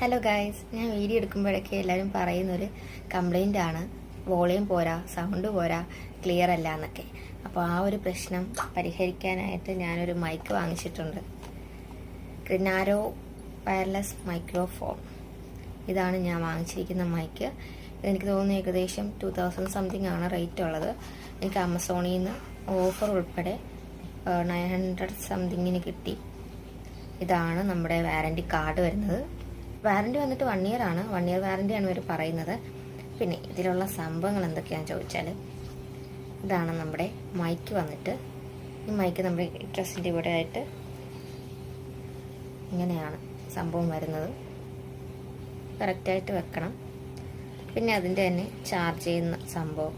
Hello guys, ഞാൻ video എടുക്കുമ്പോഴൊക്കെ എല്ലാവരും പറയുന്നൊരു കംപ്ലൈൻ്റ് ആണ്, വോളിയം പോരാ, സൗണ്ട് പോരാ, ക്ലിയർ അല്ല എന്നൊക്കെ. അപ്പോൾ ആ ഒരു പ്രശ്നം പരിഹരിക്കാനായിട്ട് ഞാനൊരു മൈക്ക് വാങ്ങിച്ചിട്ടുണ്ട്. ക്രിനാരോ വയർലെസ് മൈക്രോഫോൺ. ഇതാണ് ഞാൻ വാങ്ങിച്ചിരിക്കുന്ന മൈക്ക്. എനിക്ക് തോന്നുന്നു ഏകദേശം 2000 സംതിങ് ആണ് റേറ്റ് ഉള്ളത്. എനിക്ക് ആമസോണിൽ നിന്ന് ഓഫർ ഉൾപ്പെടെ 900 സംതിങ്ങിന് കിട്ടി. ഇതാണ് നമ്മുടെ വാറൻറ്റി കാർഡ് വരുന്നത്. വാറൻറ്റി വന്നിട്ട് 1 ഇയർ ആണ്. 1 ഇയർ വാറൻറ്റിയാണ് ഇവർ പറയുന്നത്. പിന്നെ ഇതിലുള്ള സംഭവങ്ങൾ എന്തൊക്കെയാണെന്ന് ചോദിച്ചാൽ, ഇതാണ് നമ്മുടെ മൈക്ക് വന്നിട്ട്. ഈ മൈക്ക് നമ്മുടെ ഡ്രസ്സിൻ്റെ ഇവിടെ ആയിട്ട് ഇങ്ങനെയാണ് സംഭവം വരുന്നത്. കറക്റ്റായിട്ട് വെക്കണം. പിന്നെ അതിൻ്റെ തന്നെ ചാർജ് ചെയ്യുന്ന സംഭവം,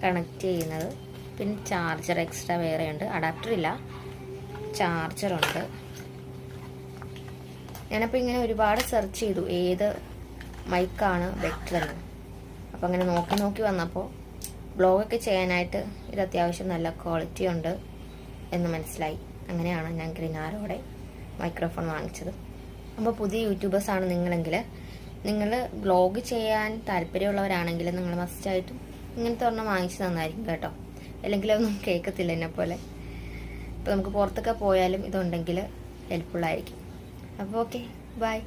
കണക്ട് ചെയ്യുന്നത്. പിന്നെ ചാർജർ എക്സ്ട്രാ വേറെ ഉണ്ട്. അഡാപ്റ്റർ ഇല്ല, ചാർജറുണ്ട്. ഞാനപ്പോൾ ഇങ്ങനെ ഒരുപാട് സെർച്ച് ചെയ്തു ഏത് മൈക്കാണ് ബെറ്റർ എന്ന്. അപ്പോൾ അങ്ങനെ നോക്കി വന്നപ്പോൾ ബ്ലോഗൊക്കെ ചെയ്യാനായിട്ട് ഇത് അത്യാവശ്യം നല്ല ക്വാളിറ്റി ഉണ്ട് എന്ന് മനസ്സിലായി. അങ്ങനെയാണ് ഞാൻ ക്രിനാരോടെ മൈക്രോഫോൺ വാങ്ങിച്ചത്. അപ്പോൾ പുതിയ യൂട്യൂബേഴ്സാണ് നിങ്ങളെങ്കിൽ, നിങ്ങൾ ബ്ലോഗ് ചെയ്യാൻ താല്പര്യമുള്ളവരാണെങ്കിൽ നിങ്ങൾ മസ്റ്റായിട്ടും ഇങ്ങനത്തെ ഒരെണ്ണം വാങ്ങിച്ച് തന്നായിരിക്കും കേട്ടോ. അല്ലെങ്കിൽ അതൊന്നും കേൾക്കത്തില്ല എന്നെപ്പോലെ. ഇപ്പോൾ നമുക്ക് പുറത്തൊക്കെ പോയാലും ഇതുണ്ടെങ്കിൽ ഹെൽപ്ഫുള്ളായിരിക്കും. അപ്പോൾ ഓക്കെ, ബൈ.